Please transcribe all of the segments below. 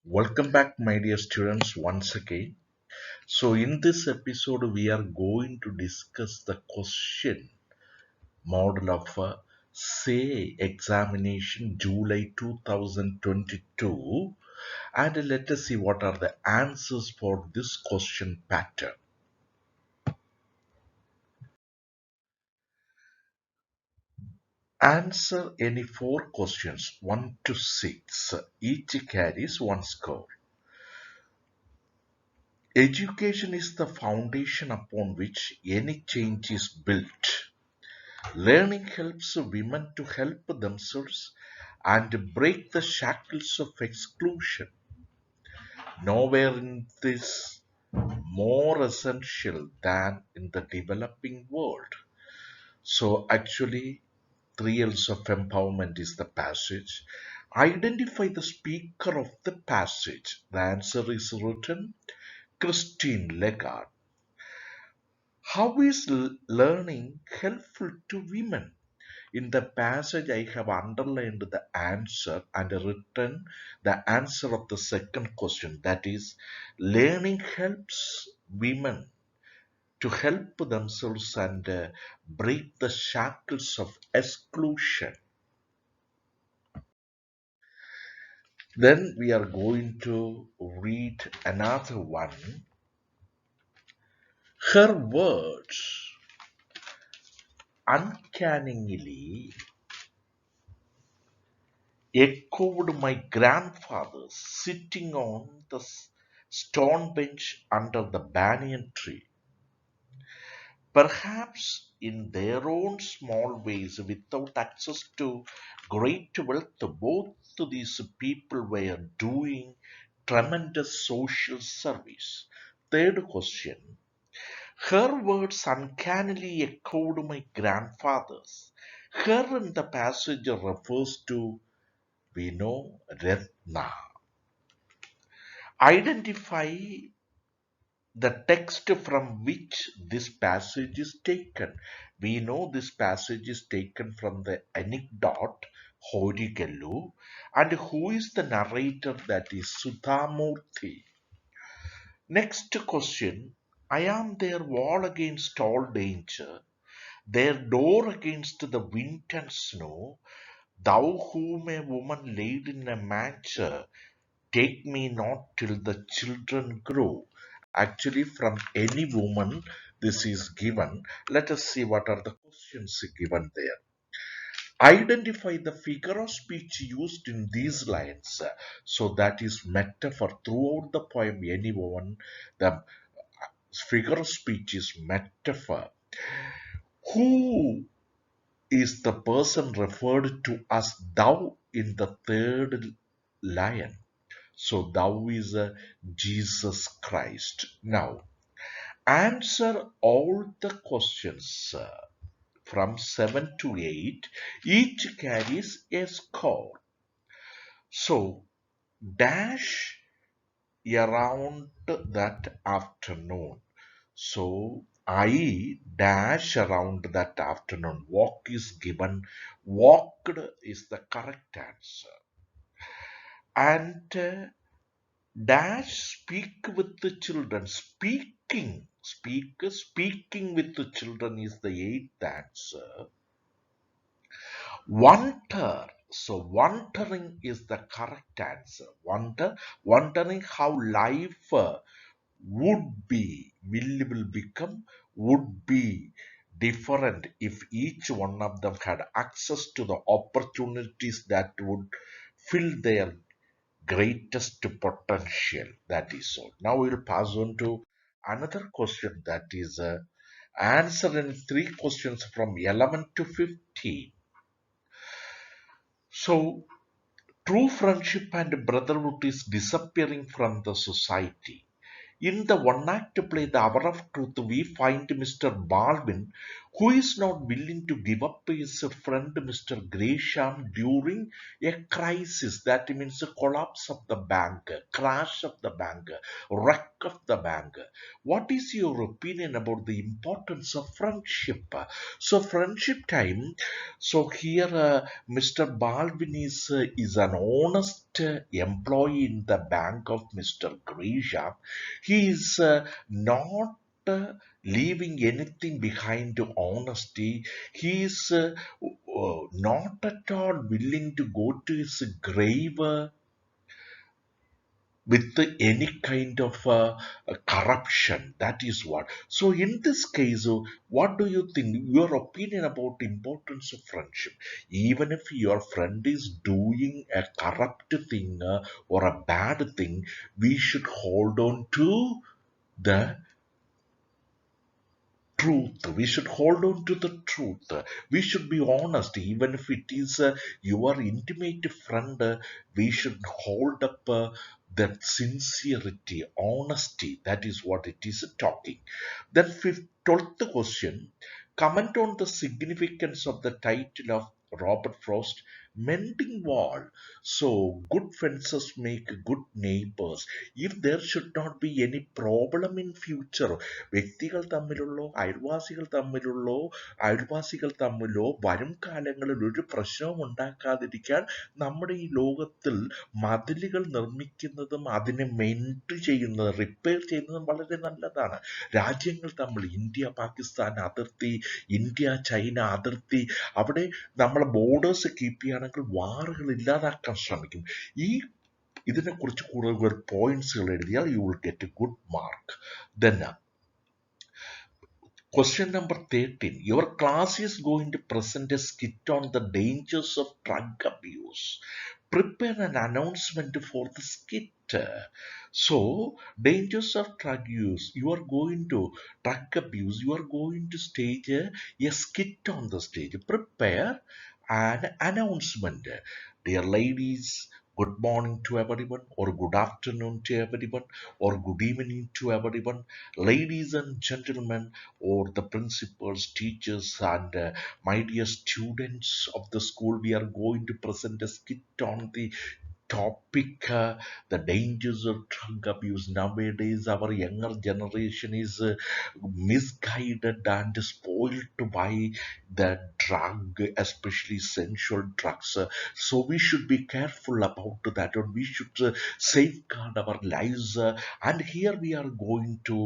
Welcome back, my dear students, once again. So, in this episode, we are going to discuss the question model of SAY examination July 2022, and let us see what are the answers for this question pattern. Answer any four questions 1 to 6. Each carries one score. Education is the foundation upon which any change is built. Learning helps women to help themselves and break the shackles of exclusion. Nowhere in this more essential than in the developing world. So actually, three L's of empowerment is the passage. Identify the speaker of the passage. The answer is written Christine Lagarde. How is learning helpful to women? In the passage, I have underlined the answer and written the answer of the second question. That is, learning helps women to help themselves and break the shackles of exclusion. Then we are going to read another one. Her words uncannily echoed my grandfather's sitting on the stone bench under the banyan tree. Perhaps in their own small ways, without access to great wealth, both these people were doing tremendous social service. Third question. Her words uncannily echoed my grandfather's. Her in the passage refers to, we know, Retna. Identify the text from which this passage is taken. We know this passage is taken from the anecdote Horigallu, and who is the narrator? That is Sudhamurthy. Next question. I am their wall against all danger, their door against the wind and snow. Thou whom a woman laid in a manger, take me not till the children grow. Actually, from any woman, this is given. Let us see what are the questions given there. Identify the figure of speech used in these lines. So that is metaphor throughout the poem. Any woman, the figure of speech is metaphor. Who is the person referred to as thou in the third line? So thou is Jesus Christ. Now, answer all the questions from 7 to 8. Each carries a score. So, dash around that afternoon. So, I dash around that afternoon. Walk is given. Walked is the correct answer. And dash speak with the children. Speaking with the children is the eighth answer. Wonder. So wondering is the correct answer. Wondering how life would be, will become, would be different if each one of them had access to the opportunities that would fill their greatest potential. That is all. Now we will pass on to another question, that is answer in three questions from 11 to 15. So, true friendship and brotherhood is disappearing from the society. In the one act play The Hour of Truth, we find Mr. Baldwin, Who is not willing to give up his friend Mr. Gresham during a crisis? That means a collapse of the bank, crash of the bank, wreck of the bank. What is your opinion about the importance of friendship? So friendship time. So here Mr. Baldwin is an honest employee in the bank of Mr. Gresham. He is not leaving anything behind to honesty. He is not at all willing to go to his grave with any kind of corruption. That is what. So in this case, what do you think? Your opinion about importance of friendship? Even if your friend is doing a corrupt thing or a bad thing, we should hold on to the truth. We should hold on to the truth. We should be honest, even if it is your intimate friend. We should hold up that sincerity, honesty. That is what it is talking. Then, 12th question, comment on the significance of the title of Robert Frost, Mending Wall. So, good fences make good neighbors. If there should not be any problem in future, വ്യക്തികൾ തമ്മിലുള്ളോ അയൽവാസികൾ തമ്മിലോ വരും കാലങ്ങളിൽ ഒരു പ്രശ്നവും ഉണ്ടാക്കാതിരിക്കാൻ നമ്മുടെ ഈ ലോകത്തിൽ മതിലുകൾ നിർമ്മിക്കുന്നതും അതിനെ മെയിൻറ്റ് ചെയ്യുന്നതും റിപ്പയർ ചെയ്യുന്നതും വളരെ നല്ലതാണ്. രാജ്യങ്ങൾ തമ്മിൽ ഇന്ത്യ പാകിസ്ഥാൻ അതിർത്തി, ഇന്ത്യ ചൈന അതിർത്തി, അവിടെ നമ്മളെ ബോർഡേഴ്സ് കീപ്പ് ചെയ്യുകയാണെങ്കിൽ വാറുകൾ ഇല്ലാതാക്കാൻ ശ്രമിക്കും. ഇതിനെക്കുറിച്ച് കൂടുതൽ പോയിന്റ്സുകൾ എഴുതിയാൽ you will get A good mark. Then question number 13. Your class is going to present a skit on the dangers of drug abuse. Prepare an announcement for the skit. So, dangers of drug use. You are going to drug abuse. You are going to stage a skit on the stage. Prepare an announcement. Dear ladies, good morning to everyone, or good afternoon to everyone, or good evening to everyone, ladies and gentlemen, or the principals, teachers, and my dear students of the school. We are going to present a skit on the topic, the dangers of drug abuse. Nowadays our younger generation is misguided and spoiled by the drug, especially sensual drugs. So we should be careful about that, or we should safeguard our lives. And here we are going to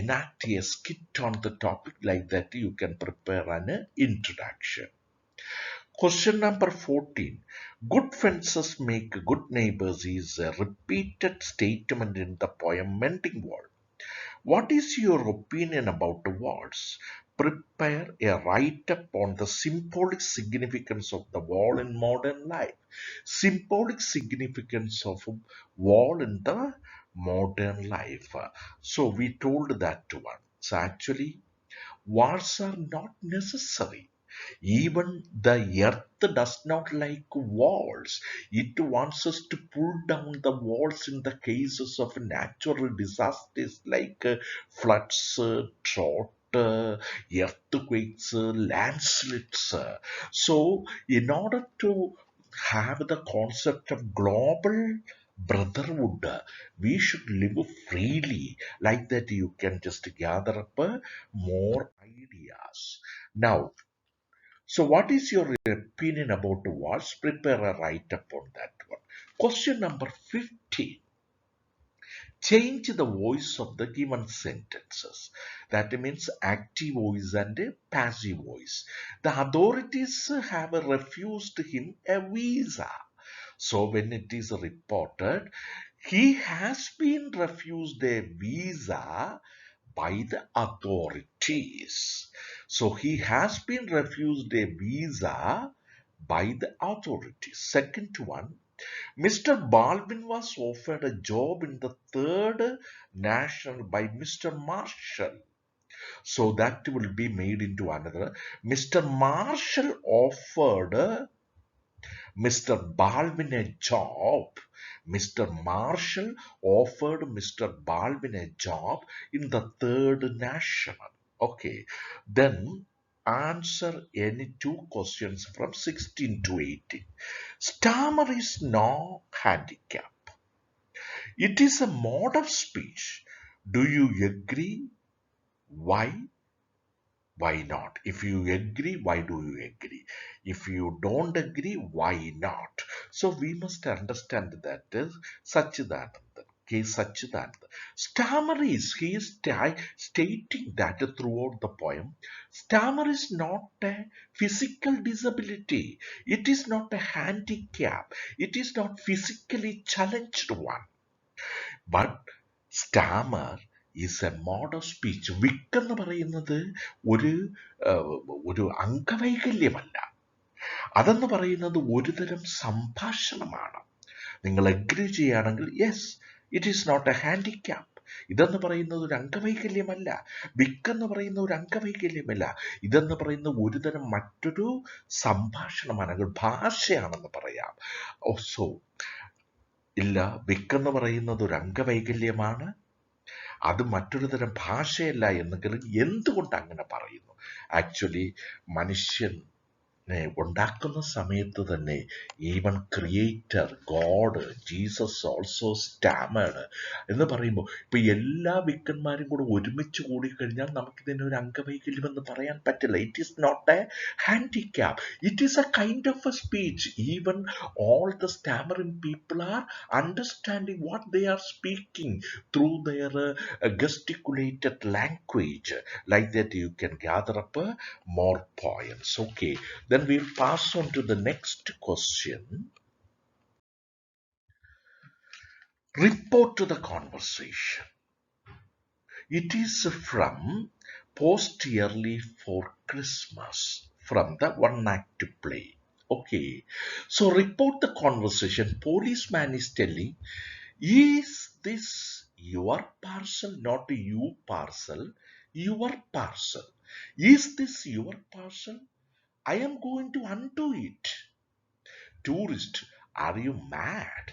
enact a skit on the topic. Like that you can prepare an introduction. Question number 14. Good fences make good neighbors is a repeated statement in the poem Mending Wall. What is your opinion about the walls? Prepare a write-up on the symbolic significance of the wall in modern life. Symbolic significance of a wall in the modern life. So we told that one. So actually, walls are not necessary. Even the earth does not like walls. It wants us to pull down the walls in the cases of natural disasters like floods, drought, earthquakes, landslides. So, in order to have the concept of global brotherhood, we should live freely. Like that, you can just gather up more ideas. Now, so what is your opinion about the walls? Prepare a write-up on that one. Question number 15. Change the voice of the given sentences. That means active voice and a passive voice. The authorities have refused him a visa. So when it is reported, he has been refused a visa by the authorities. So he has been refused a visa by the authorities. Second one, Mr. Baldwin was offered a job in the Third National by Mr. Marshall. So that will be made into another. Mr. Marshall offered Mr. Baldwin a job. Mr. Marshall offered Mr. Baldwin a job in the Third National. Okay, then answer any two questions from 16 to 18. Stammer is no handicap. It is a mode of speech. Do you agree? Why? Why not? If you agree, why do you agree? If you don't agree, why not? So we must understand that Sachidananda, K. Sachidananda. Stammer is, he is stating that throughout the poem, stammer is not a physical disability. It is not a handicap. It is not physically challenged one. But stammer is a mode of speech. വിക്ക് എന്ന് പറയുന്നത് ഒരു ഒരു അംഗവൈകല്യമല്ല. അതെന്ന് പറയുന്നത് ഒരുതരം സംഭാഷണമാണ്. നിങ്ങൾ അഗ്രി ചെയ്യുകയാണെങ്കിൽ yes, it is not a handicap. ഇതെന്ന് പറയുന്നത് ഒരു അംഗവൈകല്യമല്ല. വിക്ക് എന്ന് പറയുന്ന ഒരു അംഗവൈകല്യമല്ല. ഇതെന്ന് പറയുന്ന ഒരുതരം മറ്റൊരു സംഭാഷണമാണ്, ഒരു ഭാഷയാണെന്ന് പറയാം. സോ ഇല്ല, വിക്കെന്ന് പറയുന്നത് ഒരു അംഗവൈകല്യമാണ്, അത് മറ്റൊരു തരം ഭാഷയല്ല എന്നെങ്കിൽ എന്തുകൊണ്ട് അങ്ങനെ പറയുന്നു? ആക്ച്വലി മനുഷ്യനെ ഉണ്ടാക്കുന്ന സമയത്ത് തന്നെ even creator God Jesus also stammered എന്ന് പറയുമ്പോൾ ഇപ്പൊ എല്ലാ വിക്കന്മാരും കൂടെ ഒരുമിച്ച് കൂടിക്കഴിഞ്ഞാൽ നമുക്കിതിനെ ഒരു അംഗവൈകല്യം എന്ന് പറയാൻ പറ്റില്ല. It is not a handicap. It is a kind of a speech. Even all the stammering people are understanding what they are speaking through their gesticulated language. Like that you can gather up more points. Okay, then we'll pass on to the next question. Report to the conversation. It is from Post Yearly for Christmas from the one act play. Okay, so report the conversation. Policeman is telling, is this your parcel? Not you parcel, your parcel. Is this your parcel? I am going to undo it. Tourist, are you mad?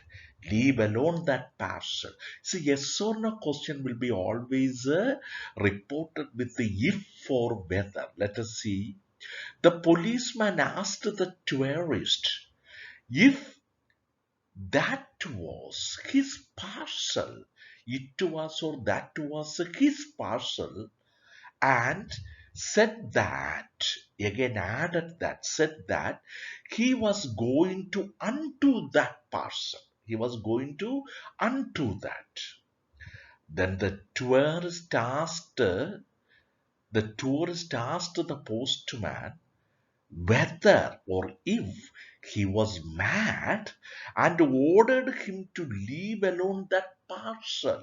Leave alone that parcel. See, yes or no question will be always reported with the if or whether. Let us see. The policeman asked the tourist if that was his parcel. It was or that was his parcel, and said that, again added that, said that he was going to undo that parcel. He was going to undo that. Then the tourist asked the postman whether or if he was mad, and ordered him to leave alone that parcel,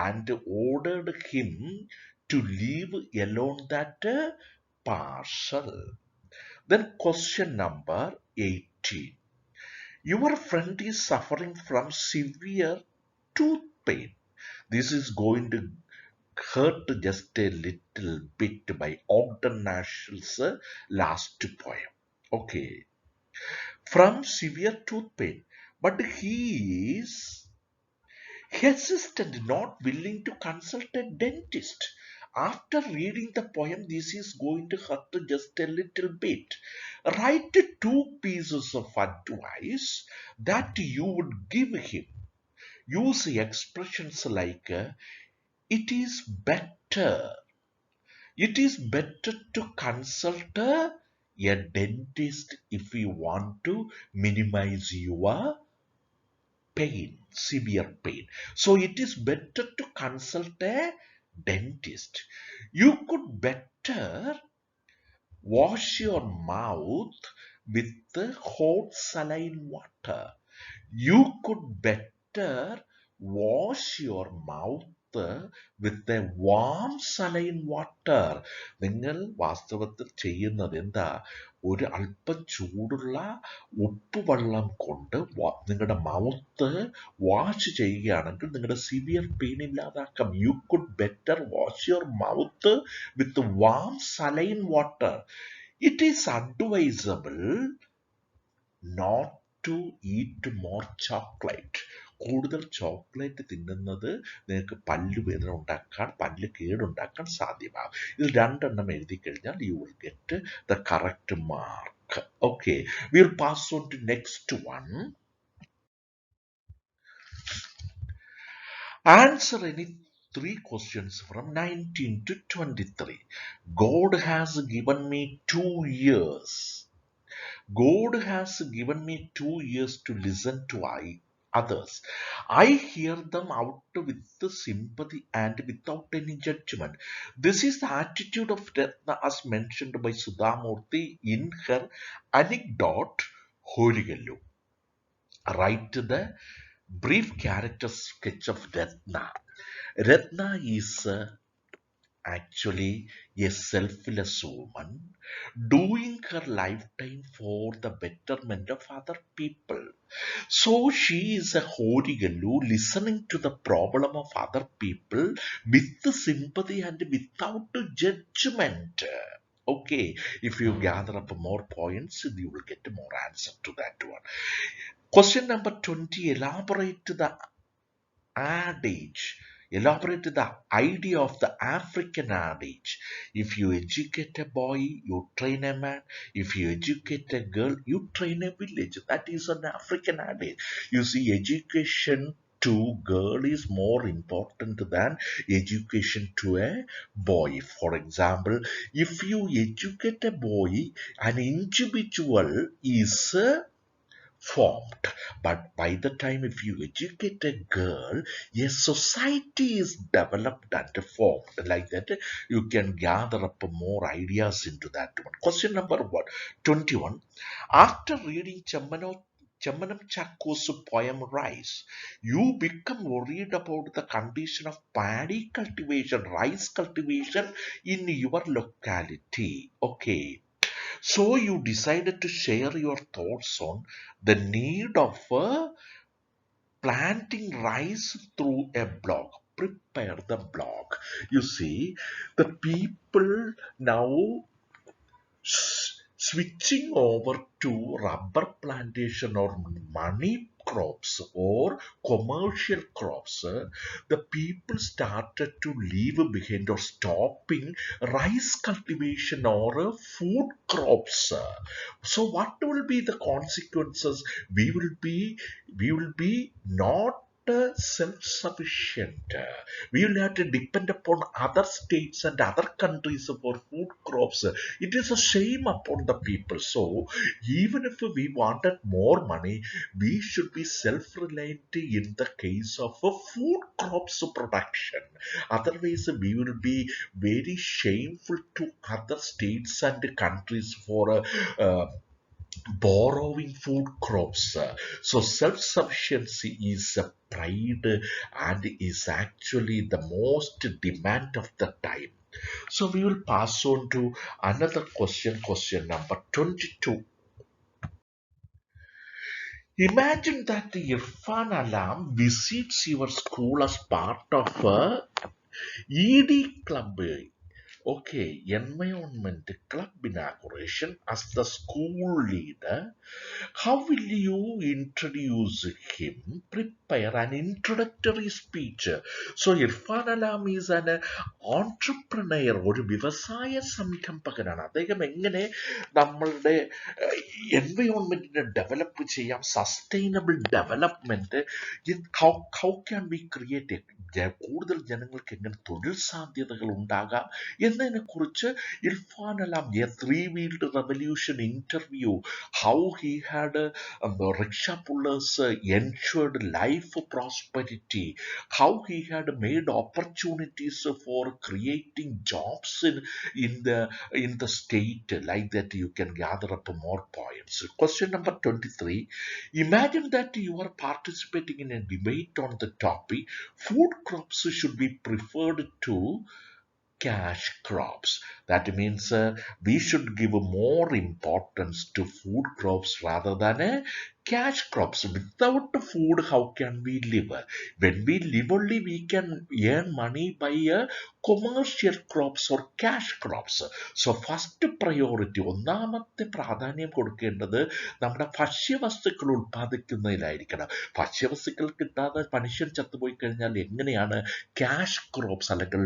and ordered him to leave alone that parcel. Then question number 18. Your friend is suffering from severe tooth pain. This is going to hurt just a little bit by Ogden National's last poem. Okay. From severe tooth pain. But he is hesitant, not willing to consult a dentist. After reading the poem, this is going to hurt just a little bit. Write two pieces of advice that you would give him. Use expressions like it is better. It is better to consult a dentist if you want to minimize your pain, severe pain. So it is better to consult a dentist. You could better wash your mouth with the hot saline water. You could better wash your mouth with the warm saline water. നിങ്ങൾ വാസ്തവത്തിൽ ചെയ്യുന്നത് എന്താ? ഒരു അല്പം ചൂടുള്ള ഉപ്പുവെള്ളം കൊണ്ട് നിങ്ങളുടെ മൗത്ത് വാഷ് ചെയ്യുകയാണെങ്കിൽ നിങ്ങളുടെ സിവിയർ പെയിൻ ഇല്ലാതാക്കാം. You could better wash your mouth with warm saline water. It is advisable not to eat more chocolate. കൂടുതൽ ചോക്ലേറ്റ് തിന്നുന്നത് നിങ്ങൾക്ക് പല്ലുവേദന ഉണ്ടാക്കാൻ, പല്ല് കേടുണ്ടാക്കാൻ സാധ്യമാകും. ഇത് രണ്ടെണ്ണം എഴുതി കഴിഞ്ഞാൽ you will get the correct mark. Okay, we'll pass on to next one. Answer any three questions from 19 to 23. God has given me 2 years. God has given me 2 years to listen to others. I hear them out with the sympathy and without any judgment. This is the attitude of Ratna as mentioned by Sudhamurti in her anecdote Horigallu. Write the brief character sketch of Ratna. Ratna is actually a selfless woman doing her lifetime for the betterment of other people. So she is a horigalu listening to the problem of other people with sympathy and without judgment. Okay, if you gather up more points, you will get more answer to that one. Question number 20, elaborate the adage. Elaborate the idea of the African adage. If you educate a boy, you train a man. If you educate a girl, you train a village. That is an African adage. You see, education to girl is more important than education to a boy. For example, if you educate a boy, an individual is formed, but by the time if you educate a girl, a society is developed and formed. Like that, you can gather up more ideas into that one. Question number 21. After reading Chamanam Chakko's poem Rice, you become worried about the condition of paddy cultivation, rice cultivation in your locality. Okay, so you decided to share your thoughts on the need of planting rice through a blog. Prepare the blog. You see, the people now switching over to rubber plantation or money crops or commercial crops, the people started to leave behind or stopping rice cultivation or food crops. So what will be the consequences? We will be not self-sufficient. We will have to depend upon other states and other countries for food crops. It is a shame upon the people. So even if we wanted more money, we should be self-reliant in the case of a food crops production. Otherwise, we will be very shameful to other states and countries for borrowing food crops. So self-sufficiency is a pride and is actually the most demand of the time. So we will pass on to another question number 22. Imagine that Irfan Alam visits your school as part of a ED club. Okay, environment club inauguration as the school leader. How will you introduce him? Prepare an introductory speech. So Irfan Alam is an entrepreneur, ഒരു വ്യവസായ സംരംഭകനാണ്. അദ്ദേഹം എങ്ങനെ നമ്മളുടെ എൻവയോൺമെന്റിനെ develop ചെയ്യാം, sustainable development, how can be create കൂടുതൽ ജനങ്ങൾക്ക് എങ്ങനെ തൊഴിൽ സാധ്യതകൾ ഉണ്ടാകാം എന്നതിനെക്കുറിച്ച് Irfan alarm A three wheeled revolution interview, how he had rickshaw pullers ensured life prosperity, how he had made opportunities for creating jobs in the state. Like that, you can gather up more points. Question number 23. Imagine that you are participating in a debate on the topic food crops should be preferred to cash crops. That means we should give more importance to food crops rather than cash crops. Without food, how can we live? When we live only, we can earn money by commercial crops or cash crops. So first priority, ഒന്നാമത്തെ പ്രാധാന്യം കൊടുക്കേണ്ടത് നമ്മുടെ ഭക്ഷ്യവസ്തുക്കൾ ഉൽപ്പാദിക്കുന്നതിലായിരിക്കണം. ഭക്ഷ്യവസ്തുക്കൾ കിട്ടാതെ മനുഷ്യൻ ചത്തുപോയി കഴിഞ്ഞാൽ എങ്ങനെയാണ് ക്യാഷ് ക്രോപ്സ് അല്ലെങ്കിൽ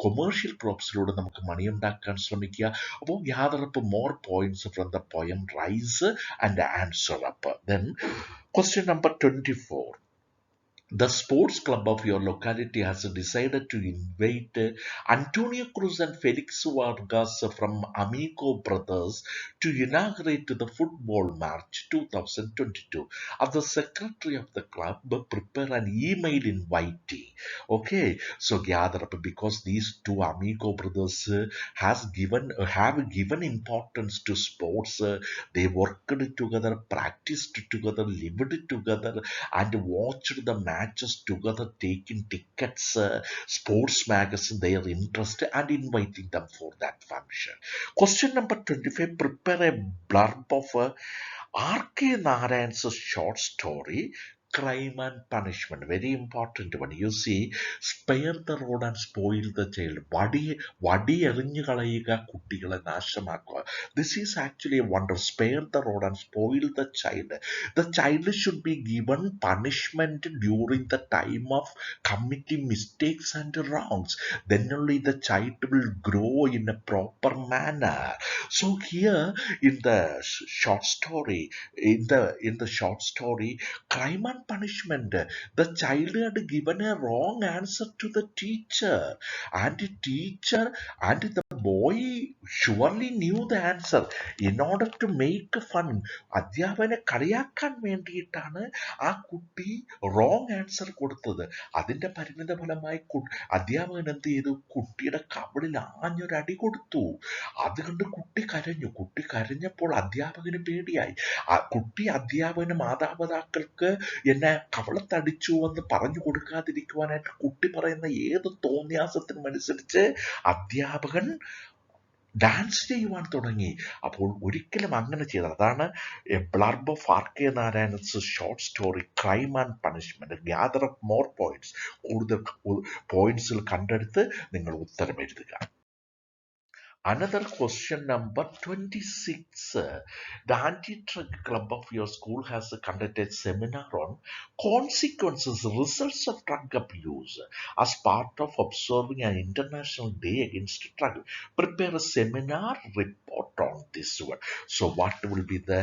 കൊമേഴ്ഷ്യൽ ക്രോപ്സിലൂടെ നമുക്ക് മണി ഉണ്ടാക്കാൻ ശ്രമിക്കുക? അപ്പോൾ gather up more points from the poem Rise and answer up. Then question number 24. The sports club of your locality has decided to invite Antonio Cruz and Felix Vargas from Amigo Brothers to inaugurate the football match 2022. As the secretary of the club, prepare an email inviting. Okay, so gather up because these two Amigo brothers have given importance to sports. They worked together, practiced together, lived together, and watched the matches together, taking tickets, sports magazine, their interest, and inviting them for that function. Question number 25. Prepare a blurb of R.K. Narayan's short story, Crime and Punishment. Very important one. You see, spare the road and spoil the child. വടി എറിഞ്ഞു കളയുക, കുട്ടികളെ നാശമാക്കുക. This is actually a wonder. Spare the road and spoil the child. The child should be given punishment during the time of committing mistakes and wrongs. Then only the child will grow in a proper manner. So here in the short story, in the short story, Crime and Punishment, the child had given a wrong answer to the teacher, and the teacher and the boy surely knew the answer. In order to make fun, അധ്യാപകനെ കളിയാക്കാൻ വേണ്ടിയിട്ടാണ് ആ കുട്ടി wrong answer കൊടുത്തത്. അതിന്റെ പരിണിത ഫലമായി അധ്യാപകൻ എന്ത് ചെയ്തു? കുട്ടിയുടെ കവിളിൽ ആഞ്ഞൊരടി കൊടുത്തു. അതുകൊണ്ട് കുട്ടി കരഞ്ഞു. കുട്ടി കരഞ്ഞപ്പോൾ അധ്യാപകന് പേടിയായി. കുട്ടി അധ്യാപകന് മാതാപിതാക്കൾക്ക് എന്നെ കവളത്തടിച്ചു എന്ന് പറഞ്ഞു കൊടുക്കാതിരിക്കുവാനായിട്ട് കുട്ടി പറയുന്ന ഏത് തോന്നിയാസത്തിനും അനുസരിച്ച് അധ്യാപകൻ ഡാൻസ് ചെയ്യുവാൻ തുടങ്ങി. അപ്പോൾ ഒരിക്കലും അങ്ങനെ ചെയ്തത്. അതാണ് a blurb of R.K. Narayanan's short story crime and punishment. Gather up more points. കൂടുതൽ പോയിന്റ്സിൽ കണ്ടെടുത്ത് നിങ്ങൾ ഉത്തരം എഴുതുക. Another question number 26. The anti-drug club of your school has conducted a seminar on consequences, results of drug abuse as part of observing an International Day Against Drug. Prepare a seminar report on this one. So what will be the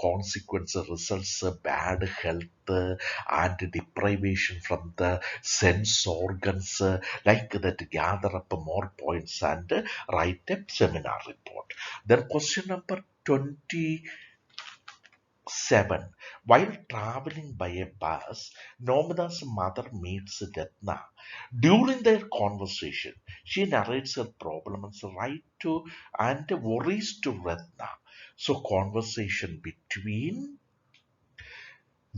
consequences, results, bad health and deprivation from the sense organs, like that. Gather up more points and write a seminar report. Then question number 27. While traveling by a bus, Nomada's mother meets Ratna. During their conversation, she narrates her problems and worries to Ratna. So conversation between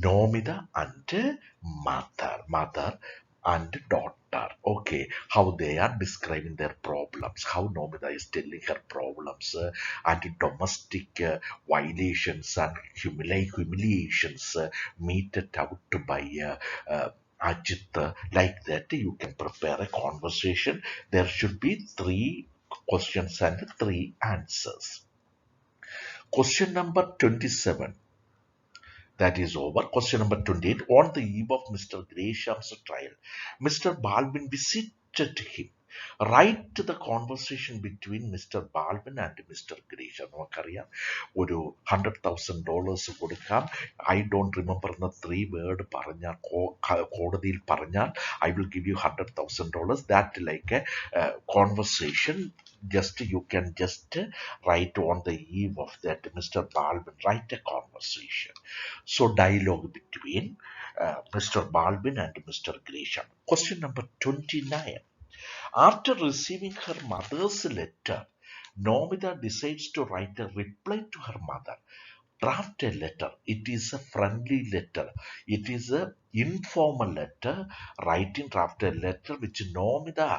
Nomida and mother and daughter. Okay, how they are describing their problems, how Nomida is telling her problems, and domestic violations and humiliations meted out by Ajit. Like that, you can prepare a conversation. There should be 3 questions and 3 answers. Question number 27. That is over. Question number 28. On the eve of Mr. Gresham's trial, Mr. Balvin visited him. Write the conversation between Mr. Balvin and Mr. Gresham. നമുക്കറിയാം, ഒരു $100,000 കൊടുക്കാം. I don't remember എന്ന 3 word പറഞ്ഞാൽ, കോടതിയിൽ പറഞ്ഞാൽ, I will give you $100,000. That like A conversation. You can just write on the eve of that, Mr. Balvin, write a conversation. So dialogue between Mr. Balvin and Mr. Gresham. Question number 29. After receiving her mother's letter, Nomida decides to write a reply to her mother. Draft a letter. It is a friendly letter. It is an informal letter. Draft a letter which Nomida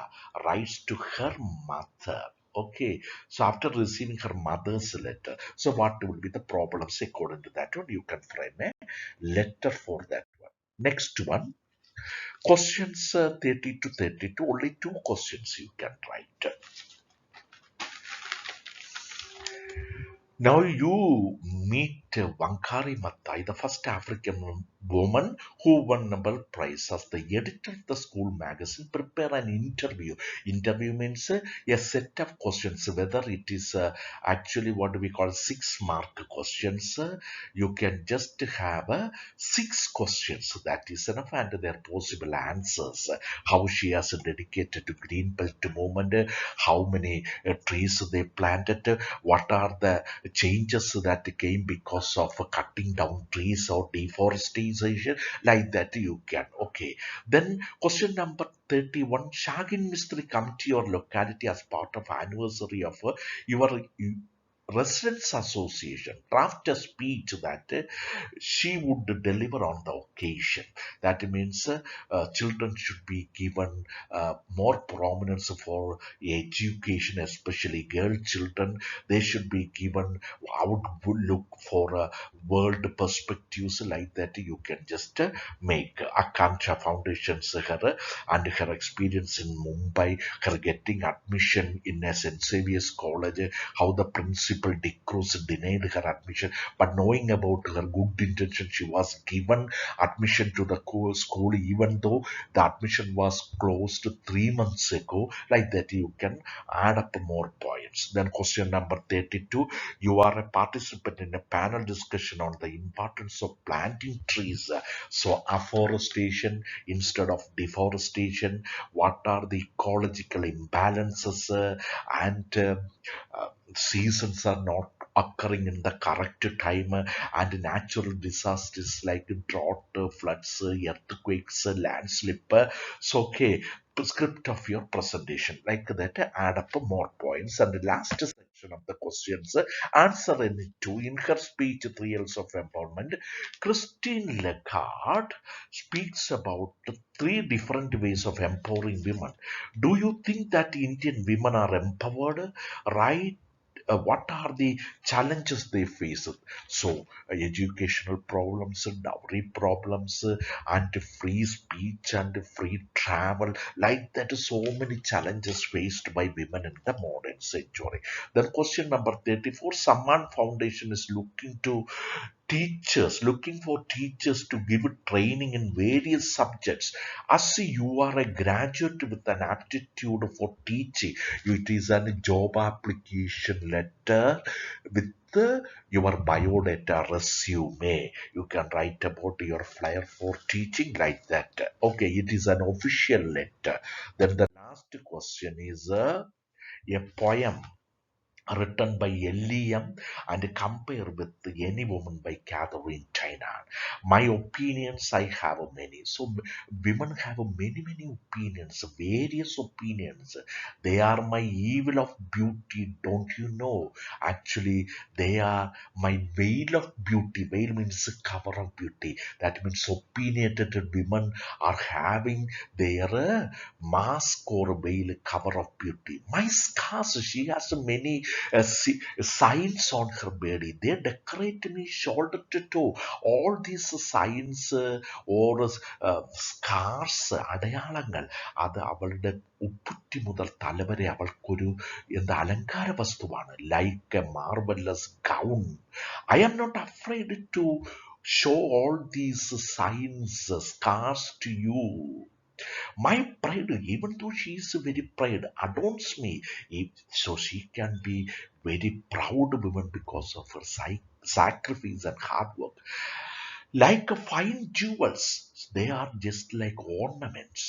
writes to her mother. Okay, so after receiving her mother's letter, so what will be the problems according to that one? You can frame a letter for that one. Next one, questions 30 to 32, only two questions you can write. Now you meet Wangari Maathai, the first African woman who won Nobel Prize as the editor of the school magazine. Prepare an interview. Interview means a set of questions, whether it is actually what we call 6 mark questions. You can just have 6 questions. That is enough, and their possible answers. How she has dedicated to Green Belt movement, how many trees they planted, what are the changes that came because of cutting down trees or deforestation, like that you can. Okay, then question number 31, Shagin Mistry come to your locality as part of anniversary of your residents association. Draft a speech that she would deliver on the occasion. That means children should be given more prominence for education, especially girl children. They should be given. I would look for world perspectives, like that. You can just make Akanksha Foundation's her and her experience in Mumbai, her getting admission in a St. Xavier's College, how the principal Dick Cruz denied her admission, but knowing about her good intention, she was given admission to the school, even though the admission was closed 3 months ago. Like that, you can add up more points. Then, question number 32, you are a participant in a panel discussion on the importance of planting trees. So, afforestation instead of deforestation, what are the ecological imbalances, and seasons are not occurring in the correct time, and natural disasters like drought, floods, earthquakes, landslip. So, okay, script of your presentation, like that, add up more points. And the last section of the questions, answer any two. In her speech, Three L's of Empowerment, Christine Lagarde speaks about the 3 different ways of empowering women. Do you think that Indian women are empowered? Right? What are the challenges they face? So, educational problems, dowry problems, and free speech and free travel, like that. So many challenges faced by women in the modern century. Then, question number 34, Samman Foundation is looking for teachers to give training in various subjects. As you are a graduate with an aptitude for teaching, it is a job application letter with your biodata resume. You can write about your flyer for teaching, like that. Okay, it is an official letter. Then the last question is a poem written by L.E.M. and compare with Any Woman by Catherine Tynan. My opinions, I have many. So women have many opinions, various opinions. They are my evil of beauty, don't you know? Actually, they are my veil of beauty. Veil means cover of beauty. That means opinionated women are having their mask or veil cover of beauty. My scars, she has many signs on her body. They decorate me shoulder to toe. All these signs or scars, അടയാളങ്ങൾ, അത് അവളുടെ ഉപ്പുറ്റി മുതൽ തലവരെ അവൾക്കൊരു എന്താ അലങ്കാര വസ്തുവാണ്. Like A marvellous gown. I am not afraid to show all these signs, scars to you. My pride, even though she is very pride, adorns me. So she can be very proud woman because of her sacrifice and hard work. Like fine jewels, they are just like ornaments.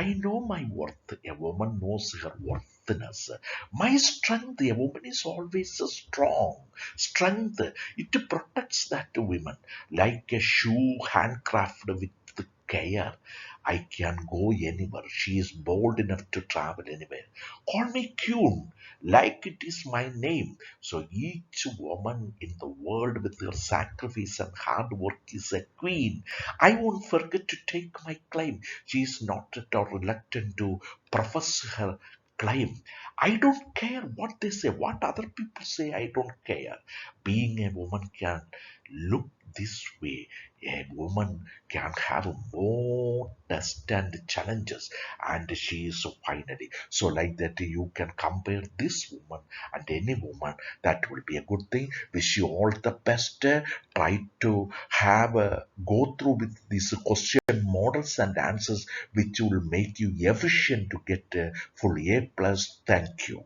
I know my worth. A woman knows her worthiness. My strength, a woman is always strong. Strength, it protects that woman. Like a shoe handcrafted with care. I can go anywhere. She is bold enough to travel anywhere. Call me Queen, like it is my name. So each woman in the world with her sacrifice and hard work is a queen. I won't forget to take my claim. She is not at all reluctant to profess her claim. I don't care what they say, what other people say, I don't care. Being a woman can look this way. A woman can have more tests and challenges, and she is finally. So, like that, you can compare this woman and any woman. That will be a good thing. Wish you all the best. Try to have a go through with these question models and answers, which will make you efficient to get a full A plus. Thank you.